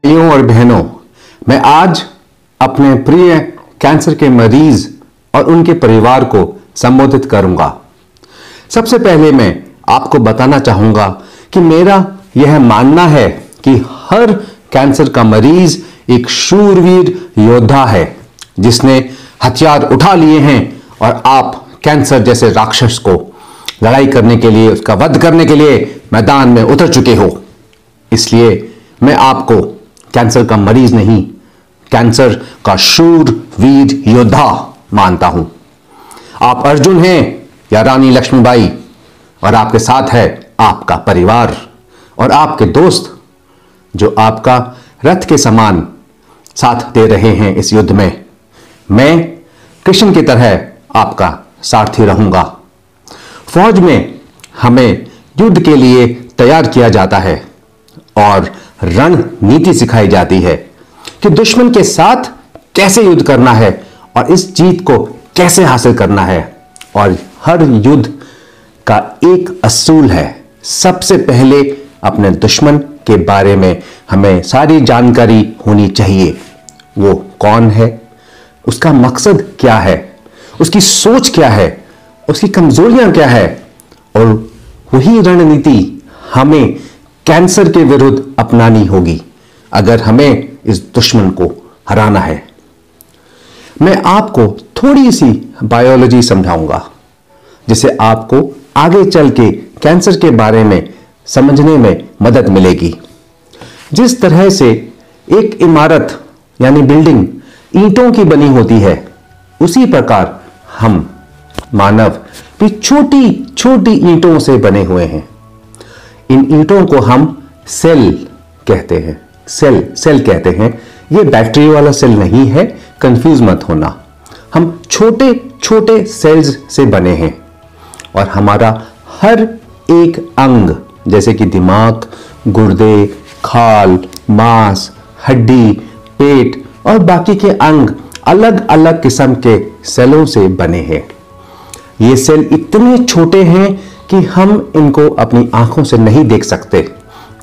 भाइयों और बहनों, मैं आज अपने प्रिय कैंसर के मरीज और उनके परिवार को संबोधित करूंगा। सबसे पहले मैं आपको बताना चाहूंगा कि मेरा यह मानना है कि हर कैंसर का मरीज एक शूरवीर योद्धा है जिसने हथियार उठा लिए हैं और आप कैंसर जैसे राक्षस को लड़ाई करने के लिए, उसका वध करने के लिए मैदान में उतर चुके हो। इसलिए मैं आपको कैंसर का मरीज नहीं, कैंसर का शूरवीर योद्धा मानता हूं। आप अर्जुन हैं या रानी लक्ष्मीबाई, और आपके साथ है आपका परिवार और आपके दोस्त जो आपका रथ के समान साथ दे रहे हैं इस युद्ध में। मैं कृष्ण की तरह आपका सारथी रहूंगा। फौज में हमें युद्ध के लिए तैयार किया जाता है और रणनीति सिखाई जाती है कि दुश्मन के साथ कैसे युद्ध करना है और इस जीत को कैसे हासिल करना है। और हर युद्ध का एक असूल है, सबसे पहले अपने दुश्मन के बारे में हमें सारी जानकारी होनी चाहिए। वो कौन है, उसका मकसद क्या है, उसकी सोच क्या है, उसकी कमजोरियां क्या है, और वही रणनीति हमें कैंसर के विरुद्ध अपनानी होगी अगर हमें इस दुश्मन को हराना है। मैं आपको थोड़ी सी बायोलॉजी समझाऊंगा जिससे आपको आगे चल के कैंसर के बारे में समझने में मदद मिलेगी। जिस तरह से एक इमारत यानी बिल्डिंग ईंटों की बनी होती है, उसी प्रकार हम मानव भी छोटी छोटी ईंटों से बने हुए हैं। इन ईंटों को हम सेल कहते हैं। सेल कहते हैं। यह बैटरी वाला सेल नहीं है, कंफ्यूज मत होना। हम छोटे छोटे सेल्स से बने हैं और हमारा हर एक अंग जैसे कि दिमाग, गुर्दे, खाल, मांस, हड्डी, पेट और बाकी के अंग अलग अलग किस्म के सेलों से बने हैं। ये सेल इतने छोटे हैं कि हम इनको अपनी आंखों से नहीं देख सकते,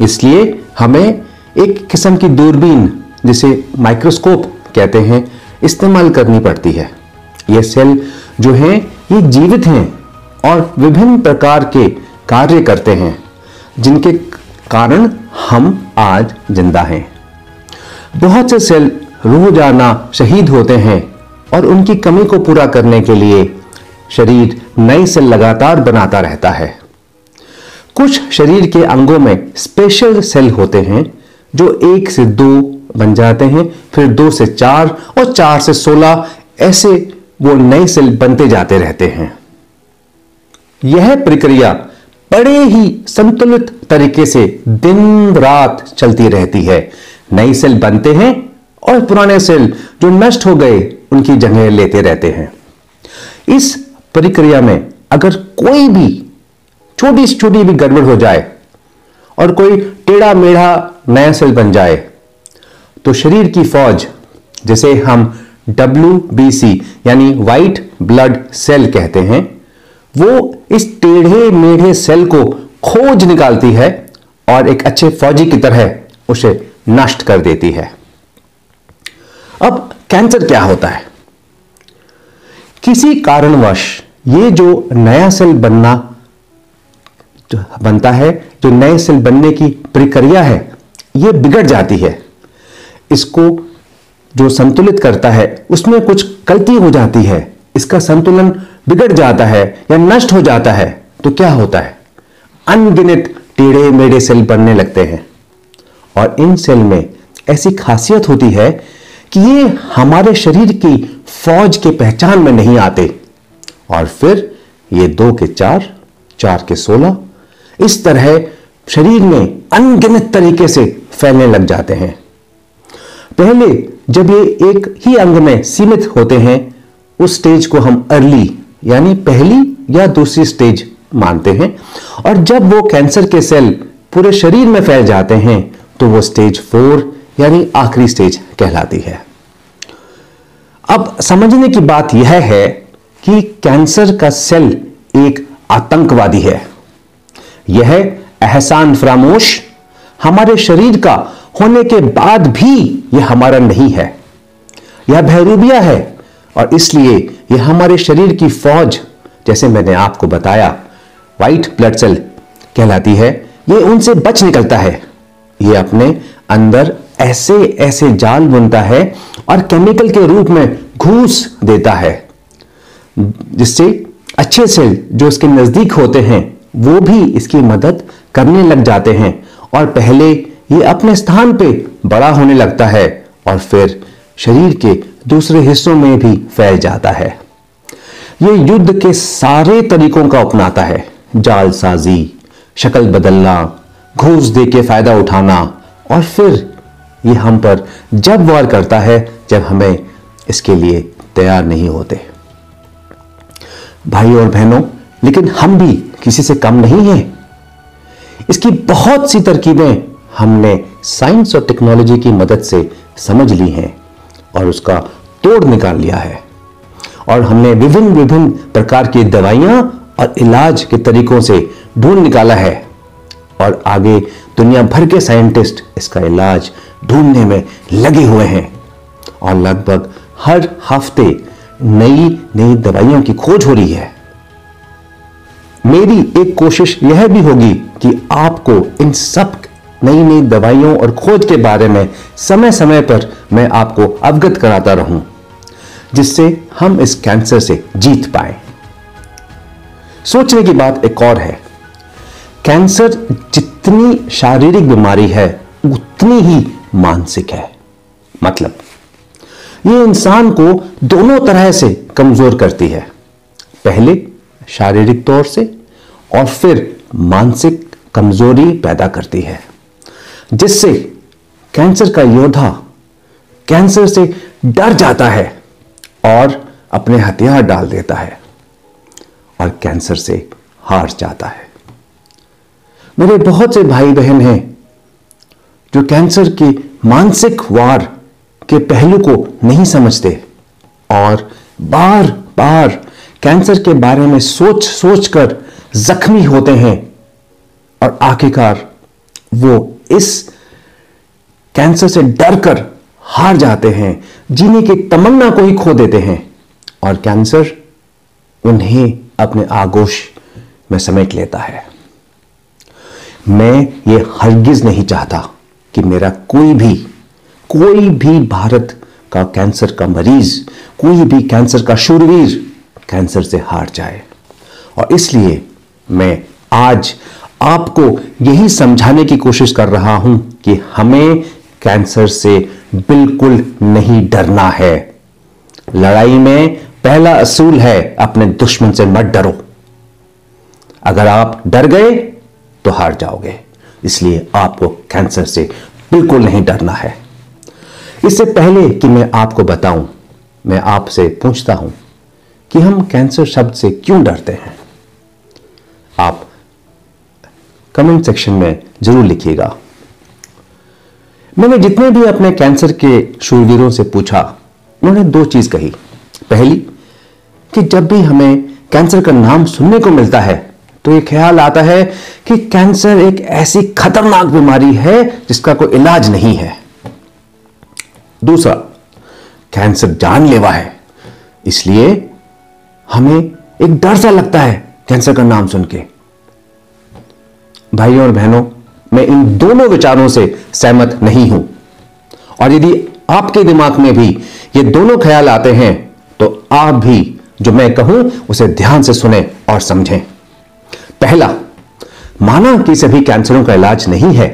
इसलिए हमें एक किस्म की दूरबीन जिसे माइक्रोस्कोप कहते हैं इस्तेमाल करनी पड़ती है। ये सेल जो हैं ये जीवित हैं और विभिन्न प्रकार के कार्य करते हैं जिनके कारण हम आज जिंदा हैं। बहुत से सेल रोजाना शहीद होते हैं और उनकी कमी को पूरा करने के लिए शरीर नए सेल लगातार बनाता रहता है। कुछ शरीर के अंगों में स्पेशल सेल होते हैं जो 1 से 2 बन जाते हैं, फिर 2 से 4 और 4 से 16 ऐसे वो नए सेल बनते जाते रहते हैं। यह प्रक्रिया बड़े ही संतुलित तरीके से दिन रात चलती रहती है। नए सेल बनते हैं और पुराने सेल जो नष्ट हो गए उनकी जगह लेते रहते हैं। इस प्रक्रिया में अगर कोई भी छोटी से छोटी भी गड़बड़ हो जाए और कोई टेढ़ा मेढ़ा नया सेल बन जाए तो शरीर की फौज जिसे हम WBC यानी व्हाइट ब्लड सेल कहते हैं, वो इस टेढ़े मेढ़े सेल को खोज निकालती है और एक अच्छे फौजी की तरह उसे नष्ट कर देती है। अब कैंसर क्या होता है? किसी कारणवश ये जो नया सेल बनता है, जो नए सेल बनने की प्रक्रिया है, ये बिगड़ जाती है। इसको जो संतुलित करता है उसमें कुछ गलती हो जाती है, इसका संतुलन बिगड़ जाता है या नष्ट हो जाता है तो क्या होता है? अनगिनत टेढ़े मेढ़े सेल बनने लगते हैं और इन सेल में ऐसी खासियत होती है कि ये हमारे शरीर की फौज के पहचान में नहीं आते और फिर ये 2 के 4, 4 के 16 इस तरह शरीर में अनगिनत तरीके से फैलने लग जाते हैं। पहले जब ये एक ही अंग में सीमित होते हैं उस स्टेज को हम अर्ली यानी पहली या दूसरी स्टेज मानते हैं, और जब वो कैंसर के सेल पूरे शरीर में फैल जाते हैं तो वो स्टेज 4 यानी आखिरी स्टेज कहलाती है। अब समझने की बात यह है कि कैंसर का सेल एक आतंकवादी है। यह एहसान फरामोश हमारे शरीर का होने के बाद भी यह हमारा नहीं है, यह बहरूबिया है, और इसलिए यह हमारे शरीर की फौज, जैसे मैंने आपको बताया व्हाइट ब्लड सेल कहलाती है, यह उनसे बच निकलता है। यह अपने अंदर ऐसे ऐसे जाल बुनता है और केमिकल के रूप में घूस देता है, जिससे अच्छे सेल जो इसके नजदीक होते हैं वो भी इसकी मदद करने लग जाते हैं, और पहले ये अपने स्थान पे बड़ा होने लगता है और फिर शरीर के दूसरे हिस्सों में भी फैल जाता है। ये युद्ध के सारे तरीकों का अपनाता है, जालसाजी, शक्ल बदलना, घूस दे के फायदा उठाना, और फिर ये हम पर जब वार करता है जब हमें इसके लिए तैयार नहीं होते। भाई और बहनों, लेकिन हम भी किसी से कम नहीं हैं। इसकी बहुत सी तरकीबें हमने साइंस और टेक्नोलॉजी की मदद से समझ ली हैं और उसका तोड़ निकाल लिया है, और हमने विभिन्न विभिन्न प्रकार की दवाइयां और इलाज के तरीकों से ढूंढ निकाला है, और आगे दुनिया भर के साइंटिस्ट इसका इलाज ढूंढने में लगे हुए हैं, और लगभग हर हफ्ते नई नई दवाइयों की खोज हो रही है। मेरी एक कोशिश यह भी होगी कि आपको इन सब नई नई दवाइयों और खोज के बारे में समय समय पर मैं आपको अवगत कराता रहूं, जिससे हम इस कैंसर से जीत पाए। सोचने की बात एक और है, कैंसर जितनी शारीरिक बीमारी है उतनी ही मानसिक है। मतलब ये इंसान को दोनों तरह से कमजोर करती है, पहले शारीरिक तौर से और फिर मानसिक कमजोरी पैदा करती है, जिससे कैंसर का योद्धा कैंसर से डर जाता है और अपने हथियार डाल देता है और कैंसर से हार जाता है। मेरे बहुत से भाई बहन हैं जो कैंसर के मानसिक वार के पहलू को नहीं समझते और बार बार कैंसर के बारे में सोच सोच कर जख्मी होते हैं, और आखिरकार वो इस कैंसर से डरकर हार जाते हैं, जीने की तमन्ना को ही खो देते हैं, और कैंसर उन्हें अपने आगोश में समेट लेता है। मैं ये हरगिज नहीं चाहता कि मेरा कोई भी भारत का कैंसर का मरीज, कोई भी कैंसर का शूरवीर कैंसर से हार जाए, और इसलिए मैं आज आपको यही समझाने की कोशिश कर रहा हूं कि हमें कैंसर से बिल्कुल नहीं डरना है। लड़ाई में पहला असूल है, अपने दुश्मन से मत डरो। अगर आप डर गए तो हार जाओगे, इसलिए आपको कैंसर से बिल्कुल नहीं डरना है। इससे पहले कि मैं आपको बताऊं, मैं आपसे पूछता हूं कि हम कैंसर शब्द से क्यों डरते हैं। आप कमेंट सेक्शन में जरूर लिखिएगा। मैंने जितने भी अपने कैंसर के शूरवीरों से पूछा, उन्होंने दो चीज कही। पहली कि जब भी हमें कैंसर का नाम सुनने को मिलता है तो ये ख्याल आता है कि कैंसर एक ऐसी खतरनाक बीमारी है जिसका कोई इलाज नहीं है। दूसरा, कैंसर जानलेवा है, इसलिए हमें एक डर सा लगता है कैंसर का नाम सुन के। भाइयों और बहनों, मैं इन दोनों विचारों से सहमत नहीं हूं, और यदि आपके दिमाग में भी ये दोनों ख्याल आते हैं तो आप भी जो मैं कहूं उसे ध्यान से सुने और समझें। पहला, माना कि सभी कैंसरों का इलाज नहीं है,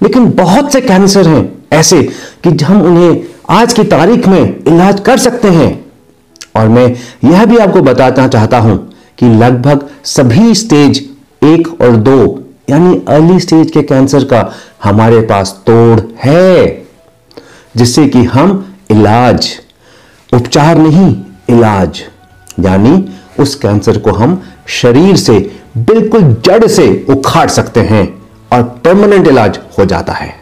लेकिन बहुत से कैंसर हैं ऐसे कि हम उन्हें आज की तारीख में इलाज कर सकते हैं। और मैं यह भी आपको बताना चाहता हूं कि लगभग सभी स्टेज 1 और 2 यानी अर्ली स्टेज के कैंसर का हमारे पास तोड़ है, जिससे कि हम इलाज, उपचार नहीं इलाज, यानी उस कैंसर को हम शरीर से बिल्कुल जड़ से उखाड़ सकते हैं और परमानेंट इलाज हो जाता है।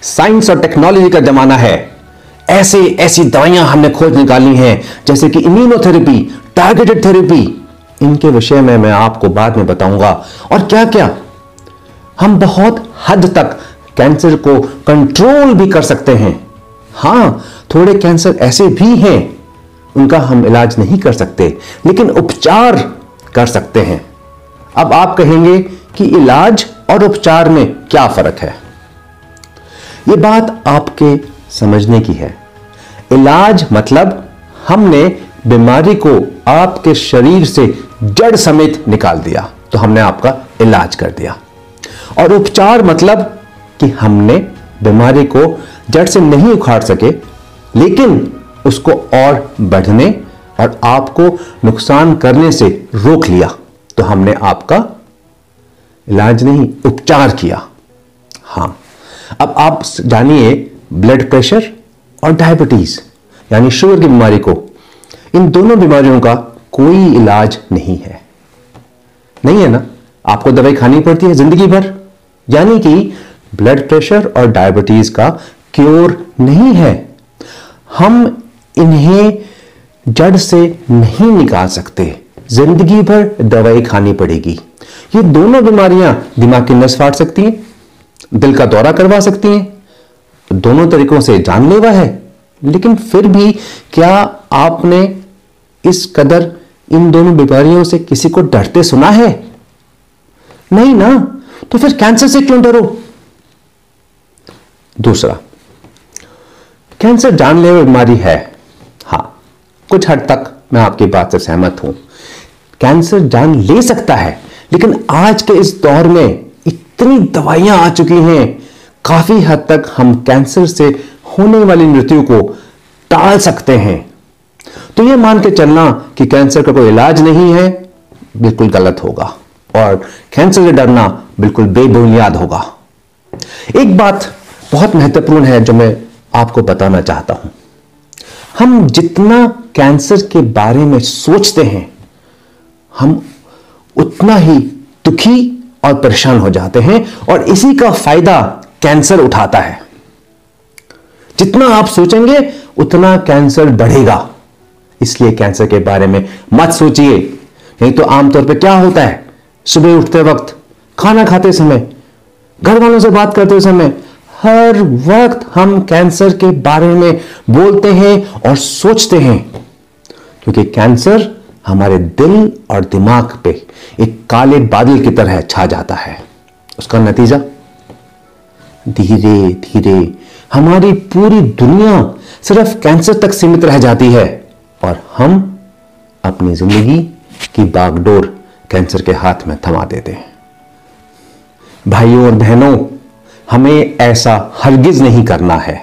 साइंस और टेक्नोलॉजी का जमाना है। ऐसी दवाइयां हमने खोज निकाली हैं, जैसे कि इम्यूनोथेरेपी, टारगेटेड थेरेपी। इनके विषय में मैं आपको बाद में बताऊंगा। और क्या क्या हम बहुत हद तक कैंसर को कंट्रोल भी कर सकते हैं। हां, थोड़े कैंसर ऐसे भी हैं उनका हम इलाज नहीं कर सकते, लेकिन उपचार कर सकते हैं। अब आप कहेंगे कि इलाज और उपचार में क्या फर्क है? यह बात आपके समझने की है। इलाज मतलब हमने बीमारी को आपके शरीर से जड़ समेत निकाल दिया, तो हमने आपका इलाज कर दिया। और उपचार मतलब कि हमने बीमारी को जड़ से नहीं उखाड़ सके, लेकिन उसको और बढ़ने और आपको नुकसान करने से रोक लिया, तो हमने आपका इलाज नहीं, उपचार किया। हां, अब आप जानिए ब्लड प्रेशर और डायबिटीज यानी शुगर की बीमारी को, इन दोनों बीमारियों का कोई इलाज नहीं है। नहीं है ना? आपको दवाई खानी पड़ती है जिंदगी भर, यानी कि ब्लड प्रेशर और डायबिटीज का क्योर नहीं है। हम इन्हें जड़ से नहीं निकाल सकते, जिंदगी भर दवाई खानी पड़ेगी। ये दोनों बीमारियां दिमाग की नस फाड़ सकती हैं, दिल का दौरा करवा सकती हैं, दोनों तरीकों से जानलेवा है। लेकिन फिर भी क्या आपने इस कदर इन दोनों बीमारियों से किसी को डरते सुना है? नहीं ना? तो फिर कैंसर से क्यों डरो? दूसरा, कैंसर जानलेवा बीमारी है। हां, कुछ हद तक मैं आपकी बात से सहमत हूं। कैंसर जान ले सकता है, लेकिन आज के इस दौर में इतनी दवाइयां आ चुकी हैं, काफी हद तक हम कैंसर से होने वाली मृत्यु को टाल सकते हैं। तो यह मान के चलना कि कैंसर का कोई इलाज नहीं है बिल्कुल गलत होगा, और कैंसर से डरना बिल्कुल बेबुनियाद होगा। एक बात बहुत महत्वपूर्ण है जो मैं आपको बताना चाहता हूं। हम जितना कैंसर के बारे में सोचते हैं, हम उतना ही दुखी और परेशान हो जाते हैं, और इसी का फायदा कैंसर उठाता है। जितना आप सोचेंगे उतना कैंसर बढ़ेगा। इसलिए कैंसर के बारे में मत सोचिए। नहीं तो आमतौर पे क्या होता है, सुबह उठते वक्त, खाना खाते समय, घर वालों से बात करते समय, हर वक्त हम कैंसर के बारे में बोलते हैं और सोचते हैं, क्योंकि कैंसर हमारे दिल और दिमाग पे एक काले बादल की तरह छा जाता है। उसका नतीजा धीरे धीरे हमारी पूरी दुनिया सिर्फ कैंसर तक सीमित रह जाती है, और हम अपनी जिंदगी की बागडोर कैंसर के हाथ में थमा देते हैं। भाइयों और बहनों, हमें ऐसा हरगिज नहीं करना है।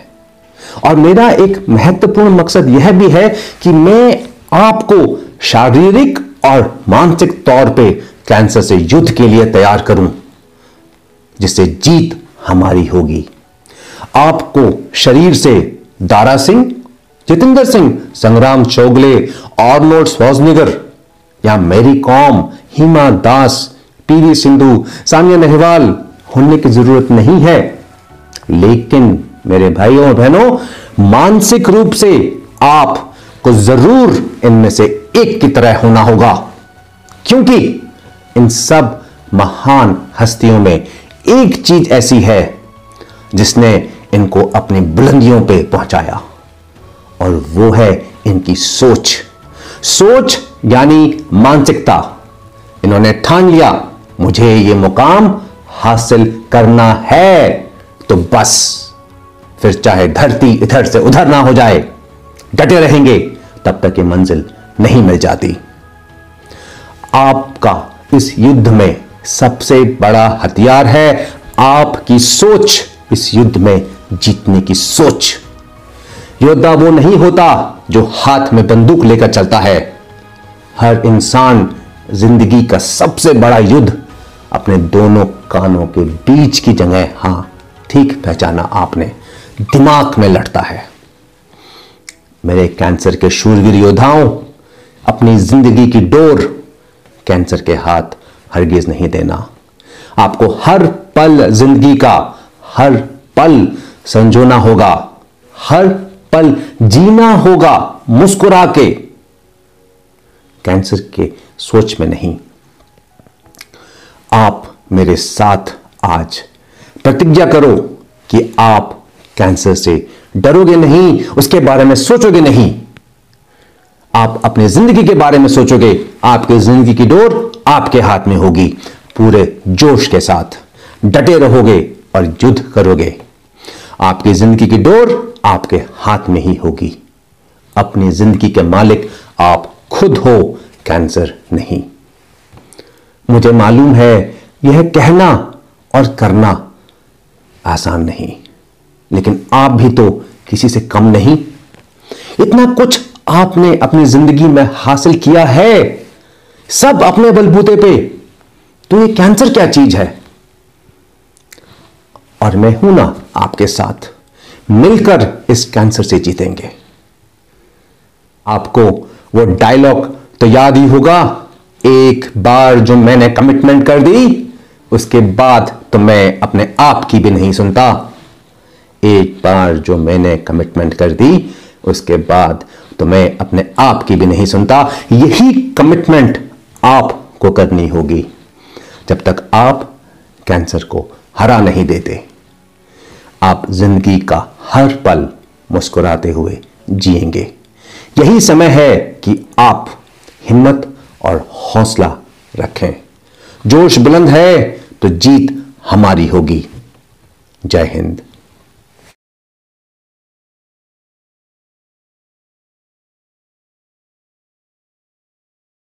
और मेरा एक महत्वपूर्ण मकसद यह भी है कि मैं आपको शारीरिक और मानसिक तौर पे कैंसर से युद्ध के लिए तैयार करूं, जिससे जीत हमारी होगी। आपको शरीर से दारा सिंह, जितेंद्र सिंह, संग्राम चौगले, आर्नोल्ड श्वार्ज़नेगर या Mary com, Hima Das, PV Sindhu, Sania Nehwal होने की जरूरत नहीं है। लेकिन मेरे भाइयों और बहनों, मानसिक रूप से आपको जरूर इनमें से एक की तरह होना होगा, क्योंकि इन सब महान हस्तियों में एक चीज ऐसी है जिसने इनको अपनी बुलंदियों पे पहुंचाया, और वो है इनकी सोच। सोच यानी मानसिकता। इन्होंने ठान लिया, मुझे ये मुकाम हासिल करना है, तो बस फिर चाहे धरती इधर से उधर ना हो जाए, डटे रहेंगे तब तक ये मंजिल नहीं मिल जाती। आपका इस युद्ध में सबसे बड़ा हथियार है आपकी सोच। इस युद्ध में जीतने की सोच। योद्धा वो नहीं होता जो हाथ में बंदूक लेकर चलता है। हर इंसान जिंदगी का सबसे बड़ा युद्ध अपने दोनों कानों के बीच की जगह, हां ठीक पहचाना आपने, दिमाग में लड़ता है। मेरे कैंसर के शूरवीर योद्धाओं, अपनी जिंदगी की डोर कैंसर के हाथ हरगिज नहीं देना। आपको हर पल जिंदगी का हर पल संजोना होगा, हर पल जीना होगा मुस्कुरा के, कैंसर के सोच में नहीं। आप मेरे साथ आज प्रतिज्ञा करो कि आप कैंसर से डरोगे नहीं, उसके बारे में सोचोगे नहीं। आप अपनी जिंदगी के बारे में सोचोगे। आपकी जिंदगी की डोर आपके हाथ में होगी। पूरे जोश के साथ डटे रहोगे और युद्ध करोगे। आपकी जिंदगी की डोर आपके हाथ में ही होगी। अपनी जिंदगी के मालिक आप खुद हो, कैंसर नहीं। मुझे मालूम है यह कहना और करना आसान नहीं, लेकिन आप भी तो किसी से कम नहीं। इतना कुछ आपने अपनी जिंदगी में हासिल किया है, सब अपने बलबूते पे। तो ये कैंसर क्या चीज है? और मैं हूं ना आपके साथ, मिलकर इस कैंसर से जीतेंगे। आपको वो डायलॉग तो याद ही होगा, एक बार जो मैंने कमिटमेंट कर दी उसके बाद तो मैं अपने आप की भी नहीं सुनता। एक बार जो मैंने कमिटमेंट कर दी उसके बाद तो मैं अपने आप की भी नहीं सुनता। यही कमिटमेंट आपको करनी होगी जब तक आप कैंसर को हरा नहीं देते। आप जिंदगी का हर पल मुस्कुराते हुए जिएंगे। यही समय है कि आप हिम्मत और हौसला रखें। जोश बुलंद है तो जीत हमारी होगी। जय हिंद।